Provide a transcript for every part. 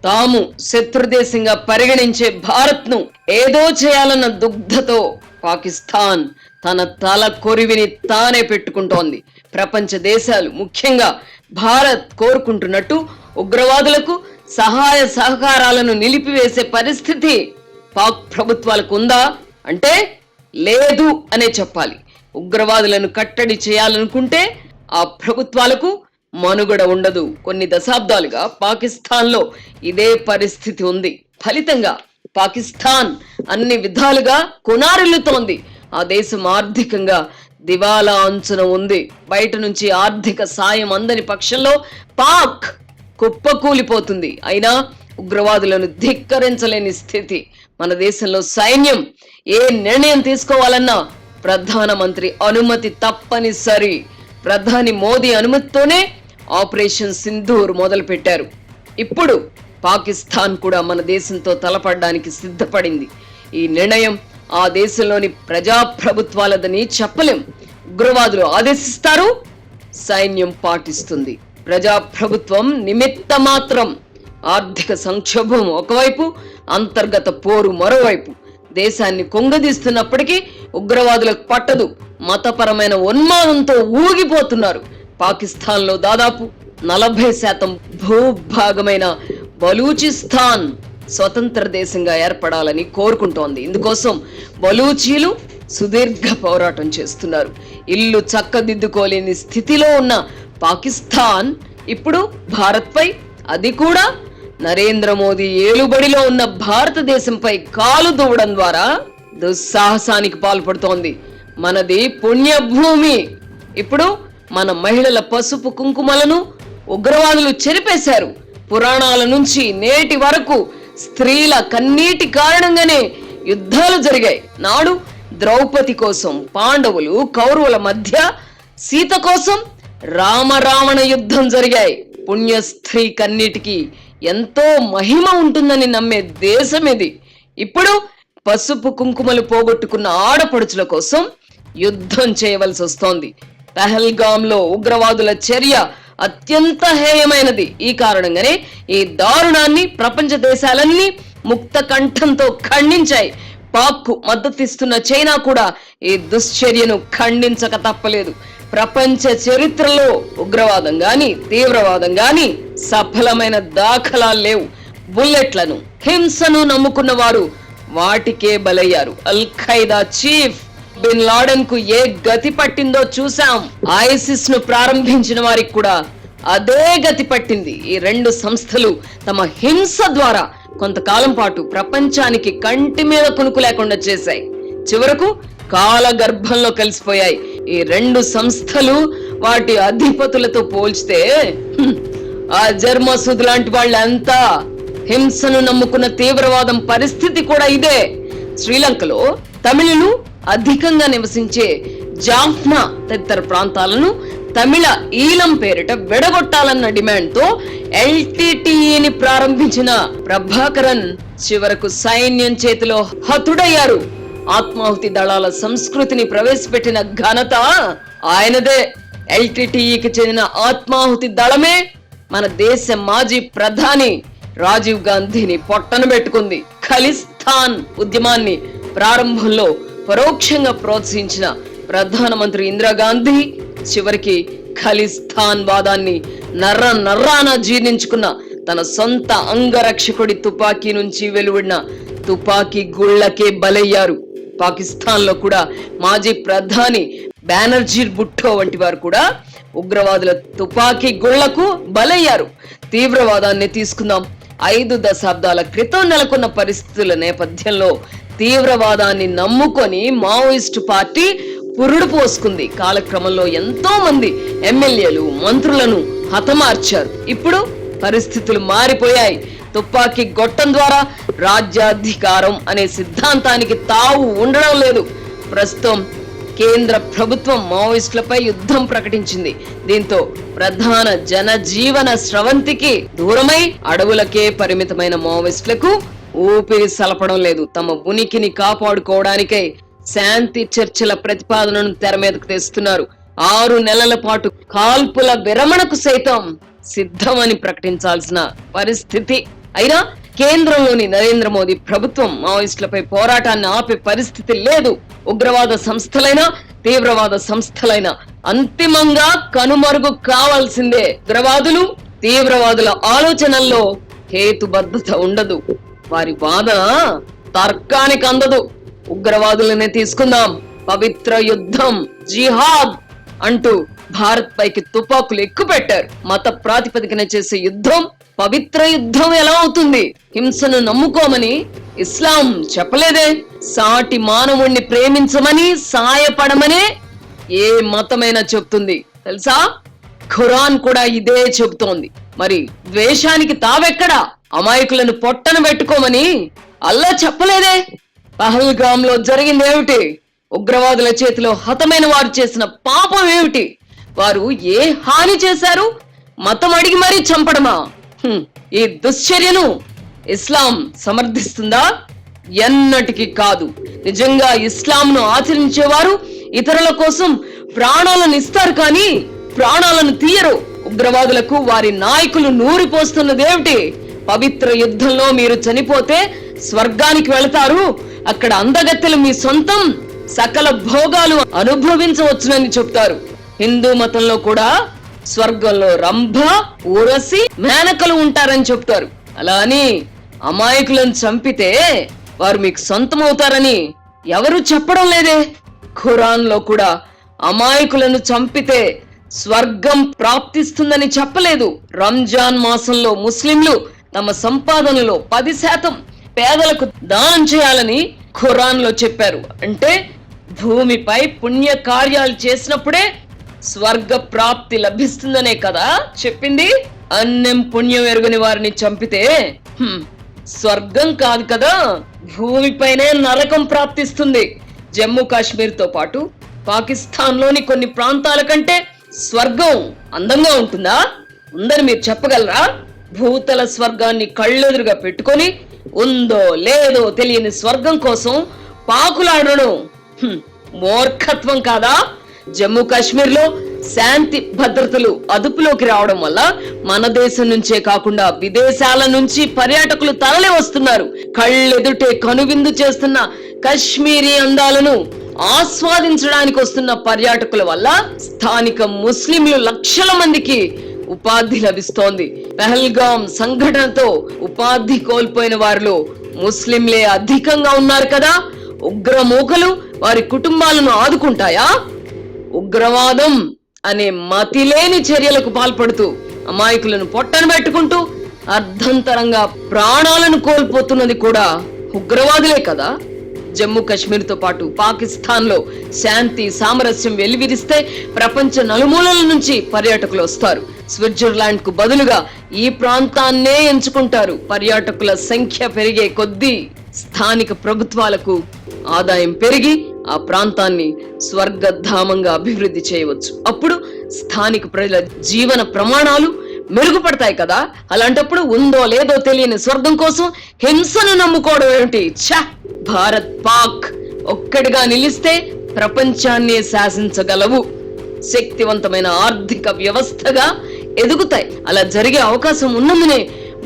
తాము శత్రుదేశంగా పరిగణించే భారత్ను ఏదో చేయాలన్న దుగ్ధతో పాకిస్తాన్ తన తల కొరివిని తానే పెట్టుకుంటోంది. ప్రపంచ దేశాలు ముఖ్యంగా భారత్ కోరుకుంటున్నట్టు ఉగ్రవాదులకు సహాయ సహకారాలను నిలిపివేసే పరిస్థితి పాక్ ప్రభుత్వాలకు ఉందా అంటే లేదు అనే చెప్పాలి. ఉగ్రవాదులను కట్టడి చేయాలనుకుంటే ఆ ప్రభుత్వాలకు మనుగడ ఉండదు. కొన్ని దశాబ్దాలుగా పాకిస్తాన్లో ఇదే పరిస్థితి ఉంది. ఫలితంగా పాకిస్తాన్ అన్ని విధాలుగా కొనారిల్లుతోంది. ఆ దేశం ఆర్థికంగా దివాలా అంచున ఉంది. బయట నుంచి ఆర్థిక సాయం అందని పక్షంలో పాక్ కుప్పకూలిపోతుంది. అయినా ఉగ్రవాదులను ధిక్కరించలేని స్థితి. మన దేశంలో సైన్యం ఏ నిర్ణయం తీసుకోవాలన్నా ప్రధానమంత్రి అనుమతి తప్పనిసరి. ప్రధాని మోదీ అనుమతితోనే ఆపరేషన్ సింధూర్ మొదలు పెట్టారు. ఇప్పుడు పాకిస్తాన్ కూడా మన దేశంతో తలపడడానికి సిద్ధపడింది. ఈ నిర్ణయం ఆ దేశంలోని ప్రజాప్రభుత్వాలదని చెప్పలేం. ఉగ్రవాదులు ఆదేశిస్తారు, సైన్యం పాటిస్తుంది. ప్రజాప్రభుత్వం నిమిత్త మాత్రం. ఆర్థిక సంక్షోభం ఒకవైపు, అంతర్గత పోరు మరోవైపు. దేశాన్ని కొంగదీస్తున్నప్పటికీ ఉగ్రవాదులకు పట్టదు. మతపరమైన ఉన్మాదంతో ఊగిపోతున్నారు. పాకిస్తాన్ లో దాదాపు 40% భూభాగమైన బలూచిస్తాన్ స్వతంత్ర దేశంగా ఏర్పడాలని కోరుకుంటోంది. ఇందుకోసం బలూచీలు సుదీర్ఘ పోరాటం చేస్తున్నారు. ఇల్లు చక్కదిద్దుకోలేని స్థితిలో ఉన్న పాకిస్తాన్ ఇప్పుడు భారత్ పై, అది కూడా నరేంద్ర మోదీ ఏలుబడిలో ఉన్న భారతదేశంపై కాలు దూవడం ద్వారా దుస్సాహసానికి పాల్పడుతోంది. మనది పుణ్యభూమి. ఇప్పుడు మన మహిళల పసుపు కుంకుమలను ఉగ్రవాదులు చెరిపేశారు. పురాణాల నుంచి నేటి వరకు స్త్రీల కన్నీటి కారణంగానే యుద్ధాలు జరిగాయి. నాడు ద్రౌపది కోసం పాండవులు కౌరవుల మధ్య, సీత కోసం రామరావణ యుద్ధం జరిగాయి. పుణ్య స్త్రీ కన్నీటికి ఎంతో మహిమ ఉంటుందని నమ్మే దేశం ఇది. ఇప్పుడు పసుపు కుంకుమలు పోగొట్టుకున్న ఆడపడుచుల కోసం యుద్ధం చేయవలసి వస్తోంది. పహల్గామ్ లో ఉగ్రవాదుల చర్య అత్యంత హేయమైనది. ఈ కారణంగానే ఈ దారుణాన్ని ప్రపంచ దేశాలన్నీ ముక్త కంఠంతో ఖండించాయి. పాక్ కు మద్దతిస్తున్న చైనా కూడా ఈ దుశ్చర్యను ఖండించక తప్పలేదు. ప్రపంచ చరిత్రలో ఉగ్రవాదం గాని తీవ్రవాదం గాని సఫలమైన దాఖలాలు లేవు. బుల్లెట్లను, హింసను నమ్ముకున్న వారు వాటికే బలయ్యారు. అల్ ఖైదా చీఫ్ బిన్ లాడెన్ కు ఏ గతి పట్టిందో చూసాం. ఐసిస్ ను ప్రారంభించిన వారికి కూడా అదే గతి పట్టింది. ఈ రెండు సంస్థలు తమ హింస ద్వారా కొంతకాలం పాటు ప్రపంచానికి కంటి మీద కునుకు లేకుండా చేశాయి. చివరకు కాలగర్భంలో కలిసిపోయాయి. ఈ రెండు సంస్థలు వాటి అధిపతులతో పోల్చితే అజర్ మసూద్ లాంటి వాళ్ళంతా హింసను నమ్ముకున్న తీవ్రవాదం పరిస్థితి కూడా ఇదే. శ్రీలంకలో తమిళులు అధికంగా నివసించే జాఫ్నా తదితర ప్రాంతాలను తమిళ ఈలం పేరిట విడగొట్టాలన్న డిమాండ్ తో ఎల్టీటీఈని ప్రారంభించిన ప్రభాకరన్ చివరకు సైన్యం చేతిలో హతుడయ్యారు. ఆత్మాహుతి దళాల సంస్కృతిని ప్రవేశపెట్టిన ఘనత ఆయనదే. ఎల్టీటీఈకి చెందిన ఆత్మాహుతి దళమే మన దేశ మాజీ ప్రధాని రాజీవ్ గాంధీని పొట్టన పెట్టుకుంది. ఖలిస్తాన్ ఉద్యమాన్ని ప్రారంభంలో పరోక్షంగా ప్రోత్సహించిన ప్రధానమంత్రి ఇందిరాగాంధీ చివరికి ఖలిస్తాన్ వాదాన్ని నర్రాన జీర్ణించుకున్న తన సొంత అంగరక్షకుడి తుపాకీ నుంచి వెలువడిన తుపాకీ గుళ్లకే బలయ్యారు. పాకిస్తాన్ లో కూడా మాజీ ప్రధాని బెనర్జీర్ భుట్టో వంటి వారు కూడా ఉగ్రవాదుల తుపాకీ గుళ్లకు బలయ్యారు. తీవ్రవాదాన్ని తీసుకుందాం. 5 దశాబ్దాల క్రితం నెలకొన్న పరిస్థితుల నేపథ్యంలో తీవ్రవాదాన్ని నమ్ముకొని మావోయిస్టు పార్టీ పురుడు పోసుకుంది. కాలక్రమంలో ఎంతో మంది ఎమ్మెల్యేలు, మంత్రులను హతమార్చారు. ఇప్పుడు పరిస్థితులు మారిపోయాయి. తుపాకీ గొట్టం ద్వారా రాజ్యాధికారం అనే సిద్ధాంతానికి తావు ఉండడం లేదు. ప్రస్తుతం కేంద్ర ప్రభుత్వం మావోయిస్టులపై యుద్ధం ప్రకటించింది. దీంతో ప్రధాన జనజీవన స్రవంతికి దూరమై అడవులకే పరిమితమైన మావోయిస్టులకు ఊపిరి సలపడం లేదు. తమ ఉనికిని కాపాడుకోవడానికై శాంతి చర్చల ప్రతిపాదనను తెర మీదకు తెస్తున్నారు. 6 నెలల పాటు కాల్పుల విరమణకు సైతం సిద్ధమని ప్రకటించాల్సిన పరిస్థితి. అయినా కేంద్రంలోని నరేంద్ర మోదీ ప్రభుత్వం మావోయిస్టులపై పోరాటాన్ని ఆపే పరిస్థితి లేదు. ఉగ్రవాద సంస్థలైనా తీవ్రవాద సంస్థలైనా అంతిమంగా కనుమరుగు కావాల్సిందే. ఉగ్రవాదులు తీవ్రవాదుల ఆలోచనల్లో హేతుబద్ధత ఉండదు. వారి వాదన తర్కానికి అందదు. ఉగ్రవాదులనే తీసుకుందాం. పవిత్ర యుద్ధం, జిహాద్ అంటూ భారత్ పైకి తుపాకులు ఎక్కుపెట్టారు. మత ప్రాతిపదికన చేసే యుద్ధం పవిత్ర యుద్ధం ఎలా అవుతుంది? హింసను నమ్ముకోమని ఇస్లాం చెప్పలేదే. సాటి మానవుణ్ణి ప్రేమించమని, సాయపడమనే ఏ మతమైనా చెప్తుంది తెలుసా? ఖురాన్ కూడా ఇదే చెబుతోంది. మరి ద్వేషానికి తావెక్కడా? అమాయకులను పొట్టన పెట్టుకోమని అల్లా చెప్పలేదే. పహల్గామ్ లో జరిగిందేమిటి? ఉగ్రవాదుల చేతిలో హతమైన వారు చేసిన పాపం ఏమిటి? వారు ఏ హాని చేశారు? మతం అడిగి మరీ చంపడమా? ఈ దుశ్చర్యను ఇస్లాం సమర్థిస్తుందా? ఎన్నటికీ కాదు. నిజంగా ఇస్లాంను ఆచరించేవారు ఇతరుల కోసం ప్రాణాలను ఇస్తారు కానీ ప్రాణాలను తీయరు. ఉగ్రవాదులకు వారి నాయకులు నూరిపోస్తున్నదేమిటి? పవిత్ర యుద్ధంలో మీరు చనిపోతే స్వర్గానికి వెళతారు, అక్కడ అందగత్తెలు మీ సొంతం, సకల భోగాలు అనుభవించవచ్చునని చెప్తారు. హిందూ మతంలో కూడా స్వర్గంలో రంభ, ఊరసి, మేనకలు ఉంటారని చెప్తారు. అలా అని అమాయకులను చంపితే వారు మీకు సొంతం అవుతారని ఎవరు చెప్పడం లేదే. ఖురాన్ లో కూడా అమాయకులను చంపితే స్వర్గం ప్రాప్తిస్తుందని చెప్పలేదు. రంజాన్ మాసంలో ముస్లింలు తమ సంపాదనలో 10% పేదలకు దానం చేయాలని ఖురాన్ లో చెప్పారు. అంటే భూమిపై పుణ్య కార్యాలు చేసినప్పుడే స్వర్గ ప్రాప్తి లభిస్తుందనే కదా చెప్పింది. అన్నం పుణ్యం ఎరుగని వారిని చంపితే స్వర్గం కాదు కదా, భూమిపైనే నరకం ప్రాప్తిస్తుంది. జమ్మూ కాశ్మీర్ తో పాటు పాకిస్తాన్ లోని కొన్ని ప్రాంతాల కంటే స్వర్గం అందంగా ఉంటుందా? ఉందని మీరు చెప్పగలరా? భూతల స్వర్గాన్ని కళ్ళెదురుగా పెట్టుకొని ఉందో లేదో తెలియని స్వర్గం కోసం పాకులాడడం మూర్ఖత్వం కాదా? జమ్మూ కాశ్మీర్ లో శాంతి భద్రతలు అదుపులోకి రావడం వల్ల మన దేశం నుంచే కాకుండా విదేశాల నుంచి పర్యాటకులు తరలి వస్తున్నారు. కళ్ళెదుటే కనువిందు చేస్తున్న కశ్మీరీ అందాలను ఆస్వాదించడానికి వస్తున్న పర్యాటకుల వల్ల స్థానిక ముస్లింలు లక్షల మందికి ఉపాధి లభిస్తోంది. పహల్గామ్ సంఘటనతో ఉపాధి కోల్పోయిన వారిలో ముస్లింలే అధికంగా ఉన్నారు కదా. ఉగ్రమూకలు వారి కుటుంబాలను ఆదుకుంటాయా? ఉగ్రవాదం అనే మతిలేని చర్యలకు పాల్పడుతూ అమాయకులను పొట్టన పెట్టుకుంటూ అర్ధంతరంగా ప్రాణాలను కోల్పోతున్నది కూడా ఉగ్రవాదులే కదా. జమ్మూ కాశ్మీర్ తో పాటు పాకిస్తాన్ లో శాంతి సామరస్యం వెల్లివిరిస్తే ప్రపంచ నలుమూలల నుంచి పర్యాటకులు వస్తారు. స్విట్జర్లాండ్ కు బదులుగా ఈ ప్రాంతాన్నే ఎంచుకుంటారు. పర్యాటకుల సంఖ్య పెరిగే కొద్దీ స్థానిక ప్రభుత్వాలకు ఆదాయం పెరిగి ఆ ప్రాంతాన్ని స్వర్గధామంగా అభివృద్ధి చేయవచ్చు. అప్పుడు స్థానిక ప్రజల జీవన ప్రమాణాలు మెరుగుపడతాయి కదా. అలాంటప్పుడు ఉందో లేదో తెలియని స్వర్గం కోసం హింసను నమ్ముకోవడం ఏమిటి? భారత్ పాక్ ఒక్కడిగా నిలిస్తే ప్రపంచాన్ని శాసించగలవు. శక్తివంతమైన ఆర్థిక వ్యవస్థగా ఎదుగుతాయి. అలా జరిగే అవకాశం ఉన్నందునే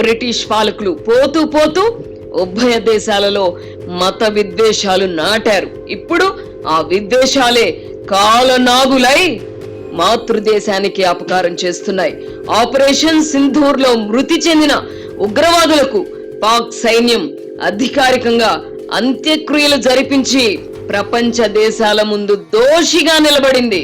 బ్రిటిష్ పాలకులు పోతూ పోతూ ఉభయ దేశాలలో మత విద్వేషాలు నాటారు. ఇప్పుడు ఆ విద్వేషాలే కాలనాగులై మాతృదేశానికి అపకారం చేస్తున్నాయి. ఆపరేషన్ సింధూర్ లో మృతి చెందిన ఉగ్రవాదులకు పాక్ సైన్యం అధికారికంగా అంత్యక్రియలు జరిపించి ప్రపంచ దేశాల ముందు దోషిగా నిలబడింది.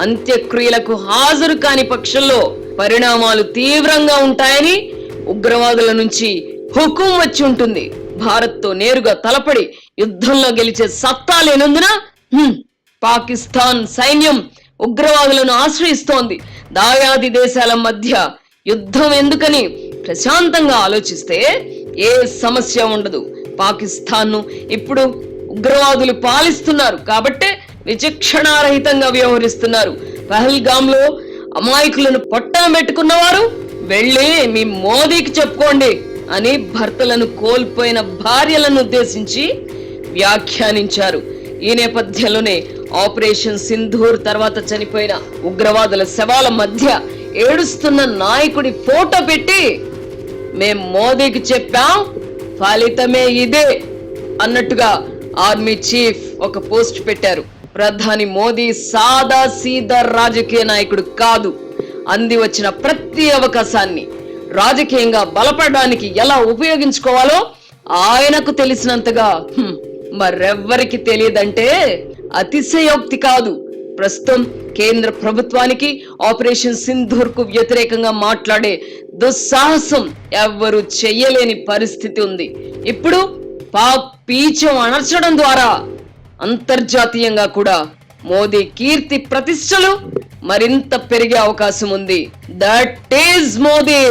అంత్యక్రియలకు హాజరు కాని పక్షంలో పరిణామాలు తీవ్రంగా ఉంటాయని ఉగ్రవాదుల నుంచి హుకుం వచ్చి ఉంటుంది. భారత్ తో నేరుగా తలపడి యుద్ధంలో గెలిచే సత్తా లేనందున పాకిస్తాన్ సైన్యం ఉగ్రవాదులను ఆశ్రయిస్తోంది. దాయాది దేశాల మధ్య యుద్ధం ఎందుకని ప్రశాంతంగా ఆలోచిస్తే ఏ సమస్య ఉండదు. పాకిస్తాన్ ను ఇప్పుడు ఉగ్రవాదులు పాలిస్తున్నారు కాబట్టే విచక్షణారహితంగా వ్యవహరిస్తున్నారు. పహల్గామ్ లో అమాయకులను పొట్టన పెట్టుకున్నవారు వెళ్ళి మీ మోదీకి చెప్పుకోండి అని భర్తలను కోల్పోయిన భార్యలను ఉద్దేశించి వ్యాఖ్యానించారు. ఈ నేపథ్యంలోనే ఆపరేషన్ సింధూర్ తర్వాత చనిపోయిన ఉగ్రవాదుల శవాల మధ్య ఏడుస్తున్న నాయకుడి ఫోటో పెట్టి మేం మోదీకి చెప్పాం, ఫలితమే ఇదే అన్నట్టుగా ఆర్మీ చీఫ్ ఒక పోస్ట్ పెట్టారు. ప్రధాని మోదీ సాదా సీదా రాజకీయ నాయకుడు కాదు. అంది వచ్చిన ప్రతి అవకాశాన్ని రాజకీయంగా బలపడడానికి ఎలా ఉపయోగించుకోవాలో ఆయనకు తెలిసినంతగా మరెవ్వరికి తెలియదంటే అతిశయోక్తి కాదు. ప్రస్తుతం కేంద్ర ప్రభుత్వానికి ఆపరేషన్ సింధూర్ కు వ్యతిరేకంగా మాట్లాడే దుస్సాహసం ఎవ్వరూ చెయ్యలేని పరిస్థితి ఉంది. ఇప్పుడు పాక్ పీచం అణర్చడం ద్వారా అంతర్జాతీయంగా కూడా మోదీ కీర్తి ప్రతిష్టలు మరింత పెరిగే అవకాశం ఉంది. That is Modi.